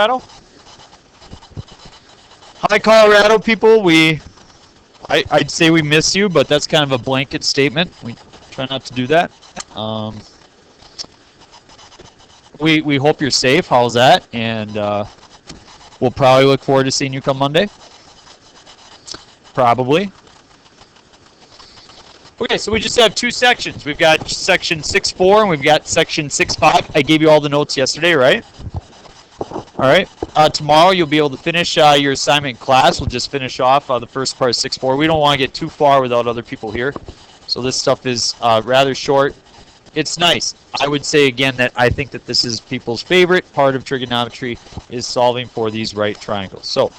Colorado? Hi, Colorado people. I'd say we miss you, but that's kind of a blanket statement. We try not to do that. We hope you're safe. How's that? And we'll probably look forward to seeing you come Monday. Probably. Okay, so we just have two sections. We've got section 6.4 and we've got section 6.5. I gave you all the notes yesterday, right? All right. Tomorrow you'll be able to finish your assignment in class. We'll just finish off the first part of 6.4. We don't want to get too far without other people here. So this stuff is rather short. It's nice. I would say again that I think that this is people's favorite part of trigonometry is solving for these right triangles. So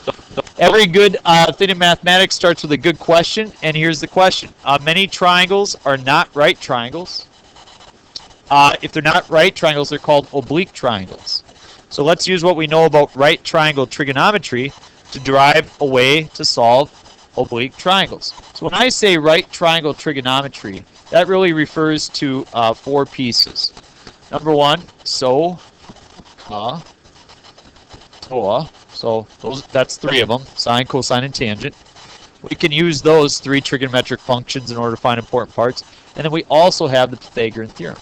every good thing in mathematics starts with a good question, and here's the question. Many triangles are not right triangles. If they're not right triangles, they're called oblique triangles. So let's use what we know about right triangle trigonometry to derive a way to solve oblique triangles. So when I say right triangle trigonometry, that really refers to four pieces. Number one, so that's three of them, sine, cosine, and tangent. We can use those three trigonometric functions in order to find important parts. And then we also have the Pythagorean theorem.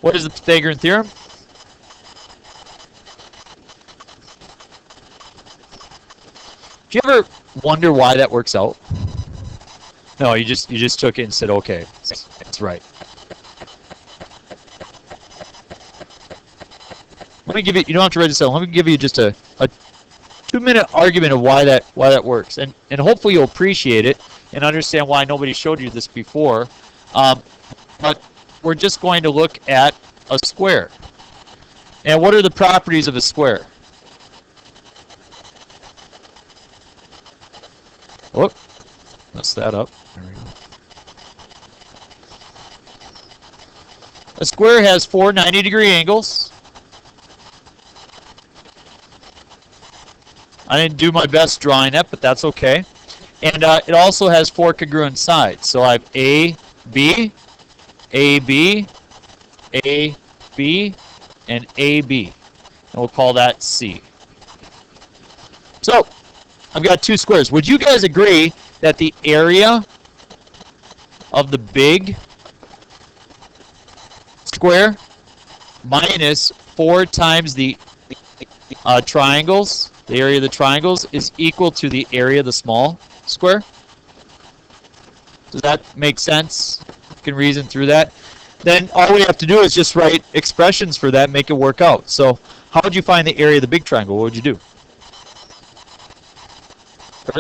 What is the Pythagorean theorem? Do you ever wonder why that works out? No, you just took it and said, okay, it's right. Let me give you. You don't have to write this down. Let me give you just a 2-minute argument of why that works, and hopefully you'll appreciate it and understand why nobody showed you this before. But we're just going to look at a square. And what are the properties of a square? Whoop, messed that up. There we go. A square has four 90-degree angles. I didn't do my best drawing that, but that's okay. And it also has four congruent sides. So I have A, B, AB, AB, and AB. And we'll call that C. So I've got two squares. Would you guys agree that the area of the big square minus 4 times the triangles, the area of the triangles, is equal to the area of the small square? Does that make sense? You can reason through that. Then all we have to do is just write expressions for that and make it work out. So how would you find the area of the big triangle? What would you do?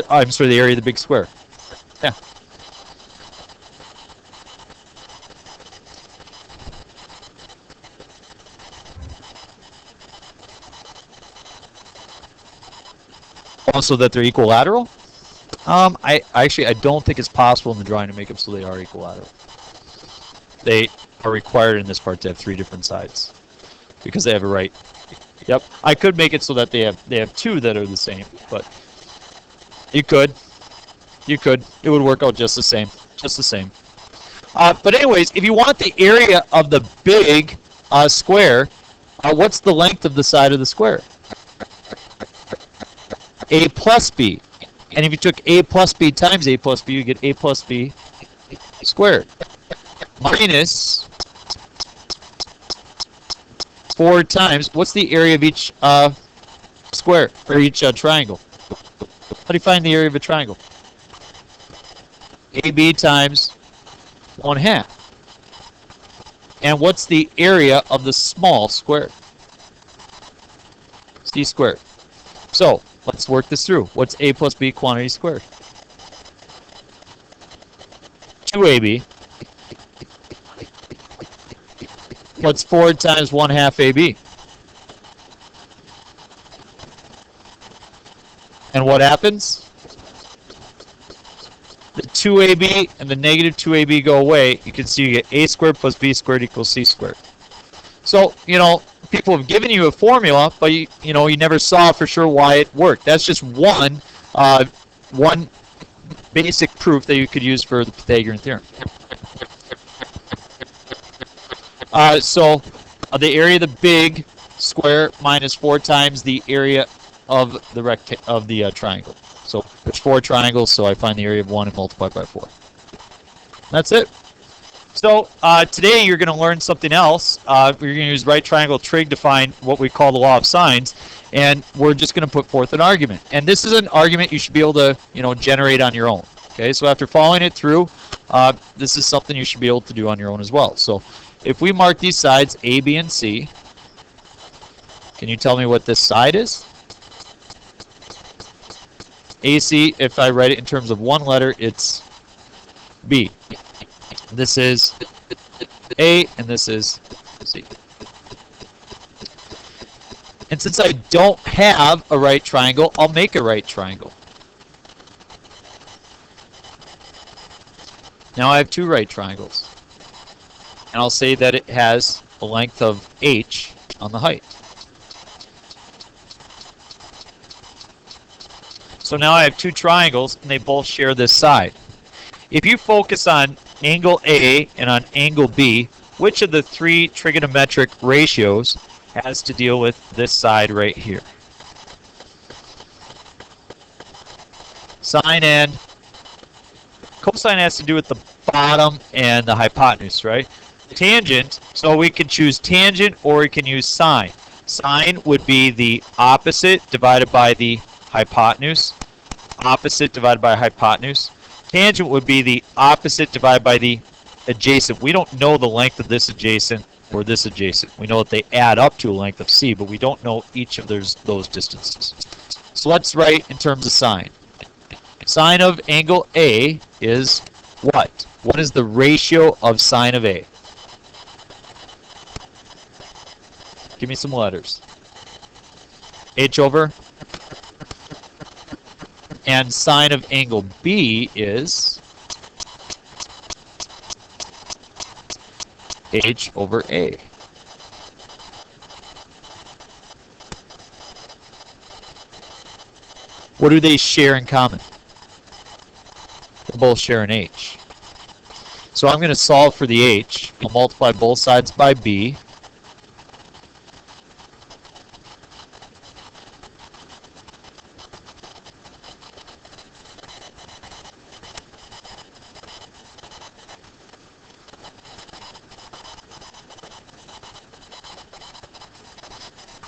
I'm sorry, the area of the big square. Yeah. Also that they're equilateral? I don't think it's possible in the drawing to make them so they are equilateral. They are required in this part to have 3 different sides because they have a right. Yep. I could make it so that they have 2 that are the same, but you could. It would work out just the same. But anyways, if you want the area of the big square, what's the length of the side of the square? A plus B. And if you took A plus B times A plus B, you get A plus B squared. Minus 4 times, what's the area of each square, or each triangle? How do you find the area of a triangle? AB times 1/2. And what's the area of the small square? C squared. So, let's work this through. What's A plus B quantity squared? 2AB. What's 4 times 1/2 AB? And what happens? The 2AB and the negative 2AB go away. You can see you get A squared plus B squared equals C squared. So, people have given you a formula, but you never saw for sure why it worked. That's just one basic proof that you could use for the Pythagorean theorem. The area of the big square minus 4 times the area of the triangle. So there's 4 triangles, so I find the area of one and multiply by 4. That's it. So today you're going to learn something else. We're going to use right triangle trig to find what we call the law of sines, and we're just going to put forth an argument. And this is an argument you should be able to, generate on your own. Okay, so after following it through, this is something you should be able to do on your own as well. So if we mark these sides A, B, and C, can you tell me what this side is? AC, if I write it in terms of one letter, it's B. This is A, and this is C. And since I don't have a right triangle, I'll make a right triangle. Now I have 2 right triangles. And I'll say that it has a length of h on the height. So now I have 2 triangles, and they both share this side. If you focus on angle A and on angle B, which of the 3 trigonometric ratios has to deal with this side right here? Sine and cosine has to do with the bottom and the hypotenuse, right? Tangent, so we can choose tangent or we can use sine. Sine would be the opposite divided by the hypotenuse. Opposite divided by hypotenuse. Tangent would be the opposite divided by the adjacent. We don't know the length of this adjacent or this adjacent. We know that they add up to a length of c, but we don't know each of those distances. So let's write in terms of sine. Sine of angle A is what? What is the ratio of sine of A? Give me some letters. H over. And sine of angle B is H over A. What do they share in common? They both share an H. So I'm going to solve for the H. I'll multiply both sides by B.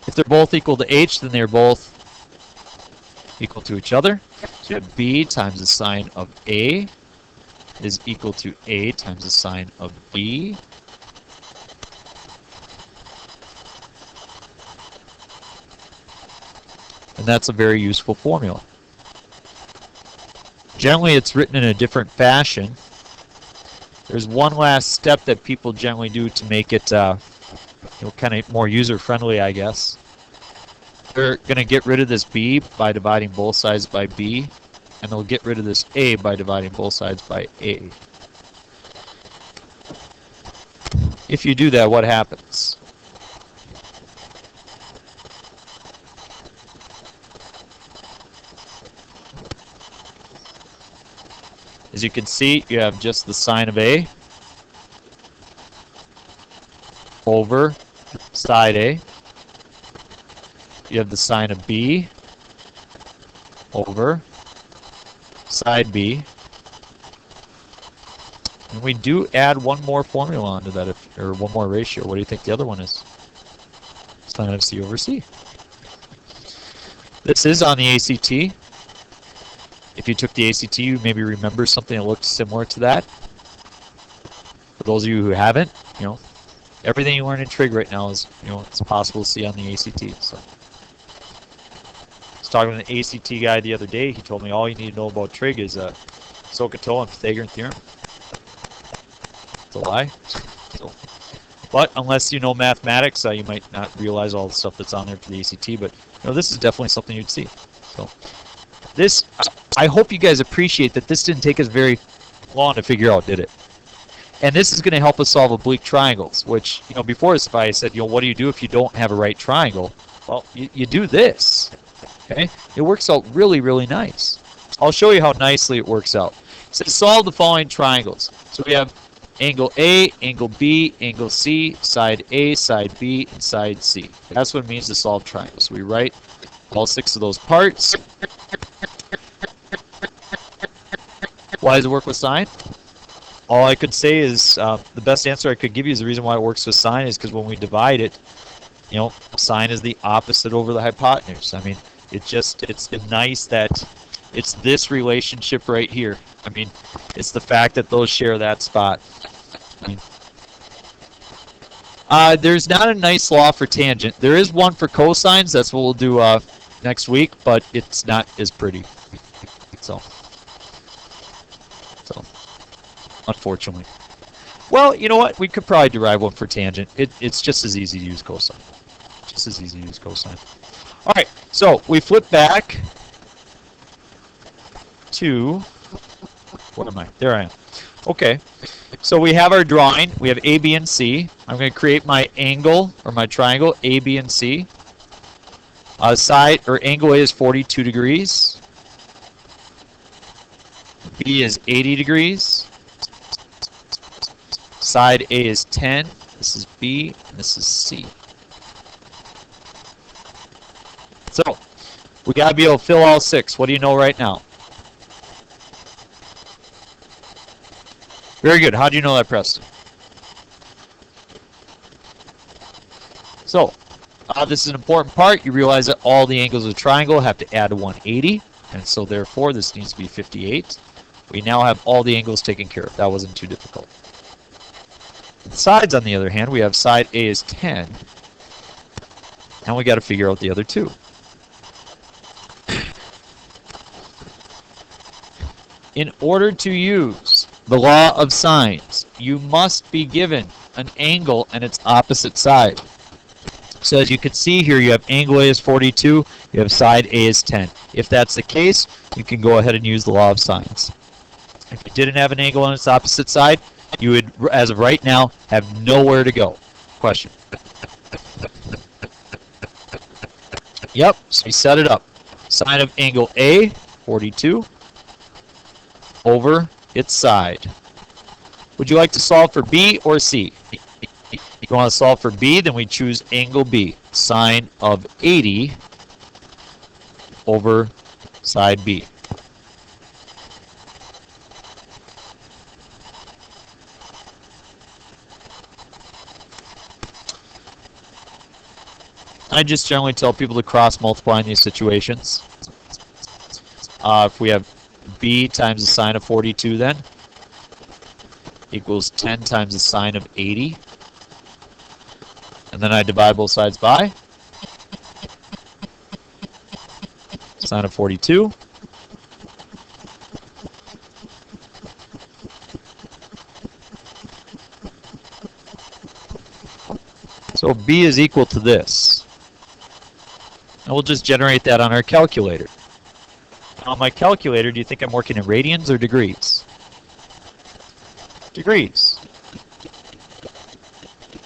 If they're both equal to H, then they're both equal to each other. So you have B times the sine of A is equal to A times the sine of B. And that's a very useful formula. Generally, it's written in a different fashion. There's one last step that people generally do to make it kind of more user-friendly, I guess. They're going to get rid of this B by dividing both sides by B, and they'll get rid of this A by dividing both sides by A. If you do that, what happens? As you can see, you have just the sine of A over side A. You have the sine of B over side B. And we do add one more formula onto that, or one more ratio. What do you think the other one is? Sine of C over C. This is on the ACT. If you took the ACT, you maybe remember something that looks similar to that. For those of you who haven't, everything you learn in trig right now is, it's possible to see on the ACT. So, I was talking to an ACT guy the other day. He told me all you need to know about trig is SOHCAHTOA and Pythagorean theorem. It's a lie. But unless you know mathematics, you might not realize all the stuff that's on there for the ACT. But this is definitely something you'd see. So this, I hope you guys appreciate that this didn't take us very long to figure out, did it? And this is going to help us solve oblique triangles, which, before this, if I said, what do you do if you don't have a right triangle? Well, you do this, okay? It works out really, really nice. I'll show you how nicely it works out. So solve the following triangles. So we have Angle A, angle B, angle C, side A, side B, and side C. That's what it means to solve triangles. So we write all 6 of those parts. Why does it work with sine? All I could say is the best answer I could give you is the reason why it works with sine is because when we divide it, you know, sine is the opposite over the hypotenuse. I mean, it's nice that it's this relationship right here. I mean, it's the fact that those share that spot. I mean, there's not a nice law for tangent. There is one for cosines. That's what we'll do next week, but it's not as pretty. So unfortunately. Well, you know what? We could probably derive one for tangent. It's just as easy to use cosine. Just as easy to use cosine. All right, so we flip back to, where am I? There I am. Okay, so we have our drawing. We have A, B, and C. I'm going to create my angle, or my triangle, A, B, and C. Side, or angle A is 42 degrees. B is 80 degrees. Side A is 10. This is B, and this is C. So, we got to be able to fill all 6. What do you know right now? Very good. How do you know that, Preston? So, this is an important part. You realize that all the angles of a triangle have to add 180. And so, therefore, this needs to be 58. We now have all the angles taken care of. That wasn't too difficult. The sides, on the other hand, we have side A is 10. And we got to figure out the other 2. In order to use the law of sines, you must be given an angle and its opposite side. So as you can see here, you have angle A is 42, you have side A is 10. If that's the case, you can go ahead and use the law of sines. If you didn't have an angle on its opposite side, you would, as of right now, have nowhere to go. Question. Yep, so we set it up. Sine of angle A, 42, over its side. Would you like to solve for B or C? If you want to solve for B, then we choose angle B, sine of 80 over side B. I just generally tell people to cross multiply in these situations. If we have B times the sine of 42 then equals 10 times the sine of 80. And then I divide both sides by sine of 42. So B is equal to this. And we'll just generate that on our calculator. On my calculator, do you think I'm working in radians or degrees? Degrees.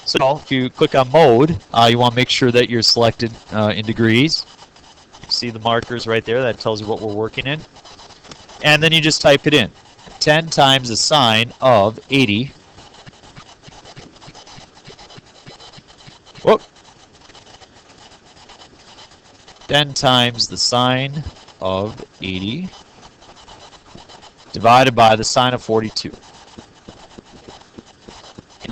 So if you click on mode, you want to make sure that you're selected in degrees. You see the markers right there, that tells you what we're working in. And then you just type it in. 10 times the sine of 80. Whoop. 10 times the sine of 80 divided by the sine of 42.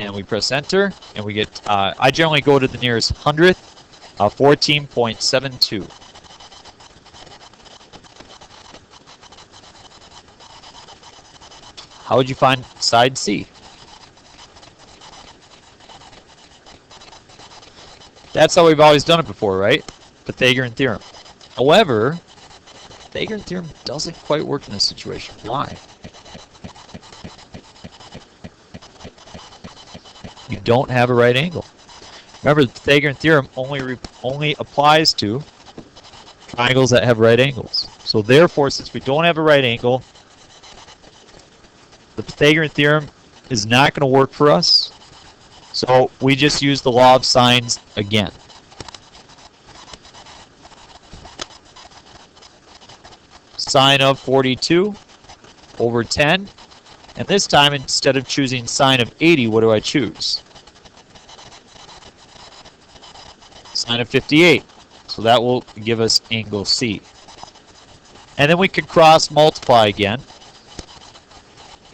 And we press enter, and we get, I generally go to the nearest hundredth, 14.72. How would you find side C? That's how we've always done it before, right? Pythagorean theorem. However, Pythagorean theorem doesn't quite work in this situation. Why? You don't have a right angle. Remember, the Pythagorean theorem only applies to triangles that have right angles. So therefore, since we don't have a right angle, the Pythagorean theorem is not going to work for us. So we just use the law of sines again. Sine of 42 over 10 And this time, instead of choosing sine of 80, what do I choose? Sine of 58. So that will give us angle C. And then we can cross multiply again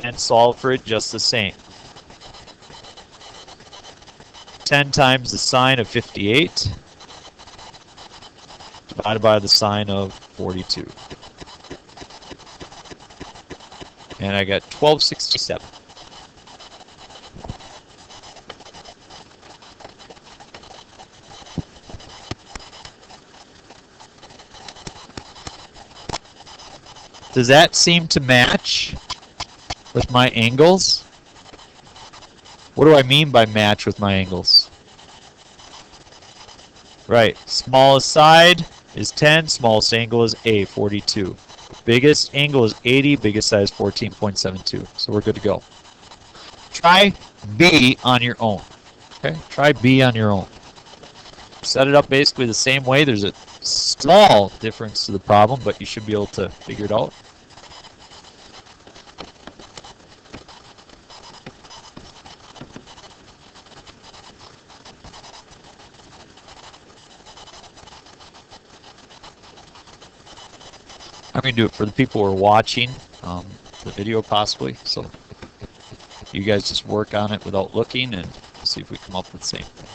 and solve for it just the same. 10 times the sine of 58 divided by the sine of 42. And I got 1267. Does that seem to match with my angles? What do I mean by match with my angles? Right, smallest side is 10, smallest angle is A, 42. Biggest angle is 80, biggest side is 14.72. So we're good to go. Try B on your own. Okay, try B on your own. Set it up basically the same way. There's a small difference to the problem, but you should be able to figure it out. I'm going to do it for the people who are watching the video possibly. So you guys just work on it without looking and see if we come up with the same thing.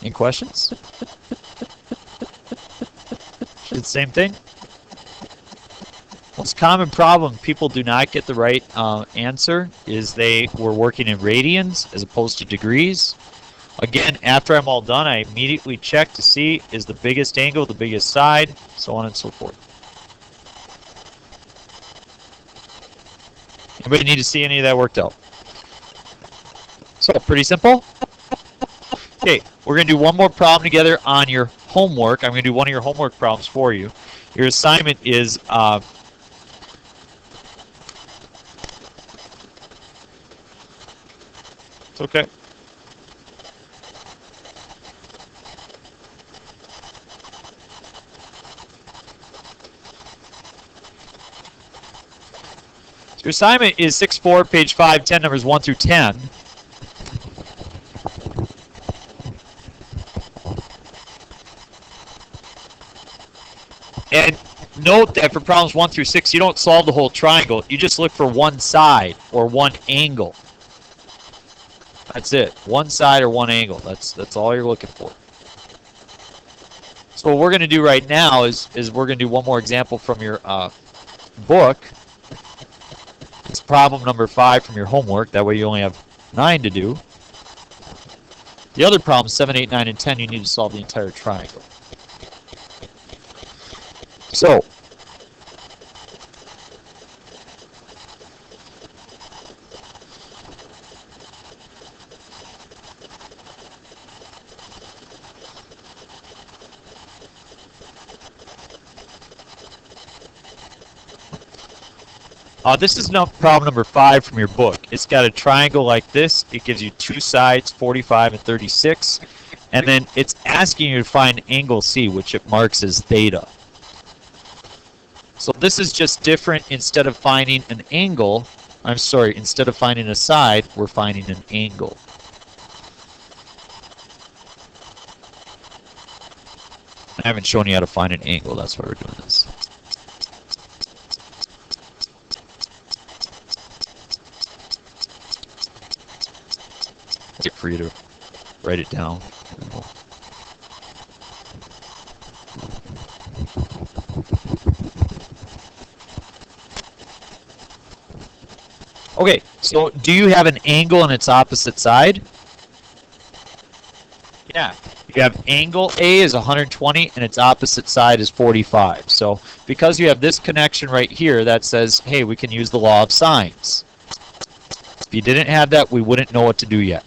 Any questions? The same thing? Most common problem people do not get the right answer is they were working in radians as opposed to degrees. Again, after I'm all done, I immediately check to see is the biggest angle the biggest side, so on and so forth. Anybody need to see any of that worked out? So, pretty simple. Okay, we're going to do one more problem together on your homework. I'm going to do one of your homework problems for you. Your assignment is it's okay. Your assignment is 6-4, page 5, 10, numbers 1 through 10. And note that for problems 1 through 6, you don't solve the whole triangle. You just look for one side or one angle. That's it. One side or one angle. That's all you're looking for. So what we're going to do right now is we're going to do one more example from your book. It's problem number 5 from your homework. That way you only have 9 to do. The other problem, 7, 8, 9, and 10, you need to solve the entire triangle. So, this is problem number 5 from your book. It's got a triangle like this. It gives you 2 sides, 45 and 36. And then it's asking you to find angle C, which it marks as theta. So this is just different. Instead of finding an angle, instead of finding a side, we're finding an angle. I haven't shown you how to find an angle. That's why we're doing this. For you to write it down. Okay, so do you have an angle on its opposite side? Yeah. You have angle A is 120 and its opposite side is 45. So because you have this connection right here that says, hey, we can use the law of sines. If you didn't have that, we wouldn't know what to do yet.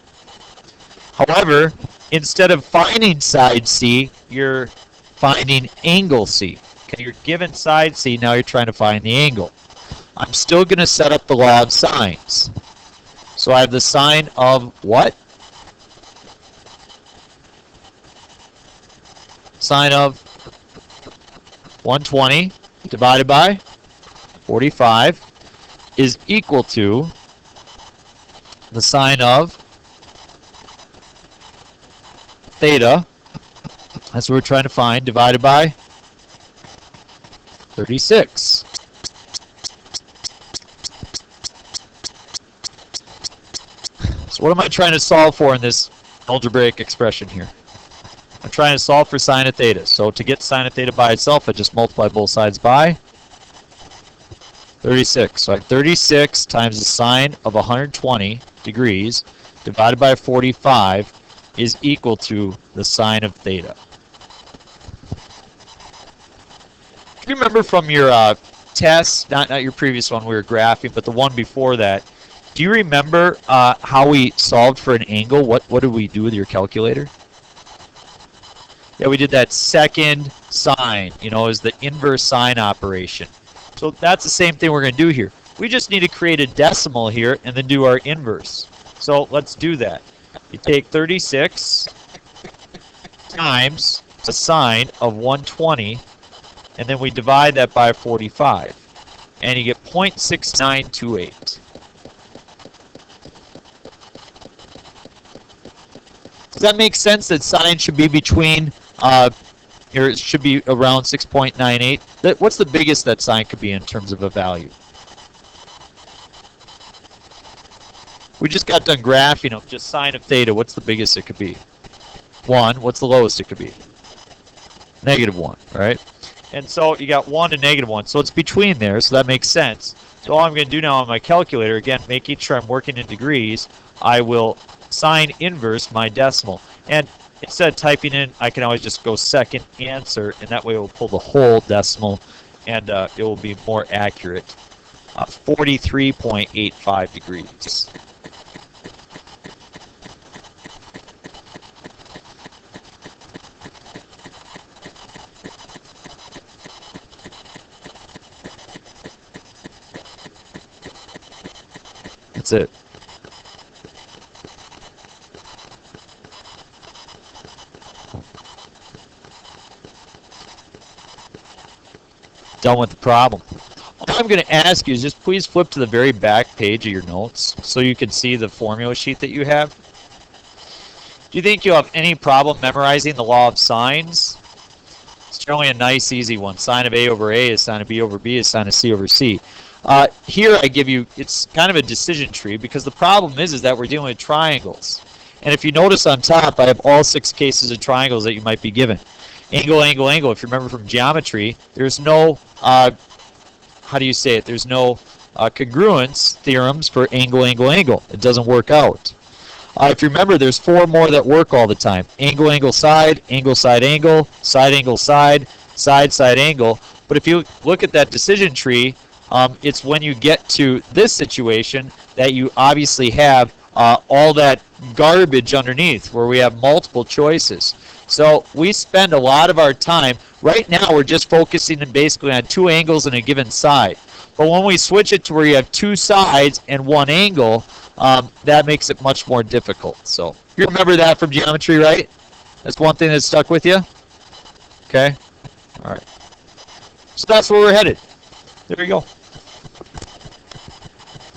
However, instead of finding side C, you're finding angle C. Okay, you're given side C, now you're trying to find the angle. I'm still going to set up the law of sines. So I have the sine of what? Sine of 120 divided by 45 is equal to the sine of theta, that's what we're trying to find, divided by 36. So what am I trying to solve for in this algebraic expression here? I'm trying to solve for sine of theta. So to get sine of theta by itself, I just multiply both sides by 36. So I have 36 times the sine of 120 degrees divided by 45 is equal to the sine of theta. Do you remember from your test, not your previous one we were graphing, but the one before that, do you remember how we solved for an angle? What did we do with your calculator? Yeah, we did that second sine, is the inverse sine operation. So that's the same thing we're going to do here. We just need to create a decimal here and then do our inverse. So let's do that. You take 36 times the sine of 120, and then we divide that by 45. And you get 0.6928. Does that make sense that sine should be between, it should be around 6.98? What's the biggest that sine could be in terms of a value? We just got done graphing of just sine of theta. What's the biggest it could be? 1. What's the lowest it could be? -1, right? And so you got 1 to -1. So it's between there, so that makes sense. So all I'm going to do now on my calculator, again, making sure I'm working in degrees, I will sine inverse my decimal. And instead of typing in, I can always just go second answer, and that way it will pull the whole decimal, and it will be more accurate. 43.85 degrees. That's it. Done with the problem. All I'm going to ask you is just please flip to the very back page of your notes so you can see the formula sheet that you have. Do you think you'll have any problem memorizing the law of sines? It's generally a nice, easy one. Sine of A over A is sine of B over B is sine of C over C. Here I give you, it's kind of a decision tree because the problem is that we're dealing with triangles. And if you notice on top, I have all 6 cases of triangles that you might be given. Angle, angle, angle. If you remember from geometry, there's no, how do you say it? There's no congruence theorems for angle, angle, angle. It doesn't work out. If you remember, there's 4 more that work all the time. Angle, angle, side, angle, side, angle, side, angle, side, side, side, angle. But if you look at that decision tree, it's when you get to this situation that you obviously have all that garbage underneath where we have multiple choices. So we spend a lot of our time, right now we're just focusing basically on 2 angles and a given side. But when we switch it to where you have 2 sides and 1 angle, that makes it much more difficult. So you remember that from geometry, right? That's one thing that stuck with you? Okay. All right. So that's where we're headed. There you go.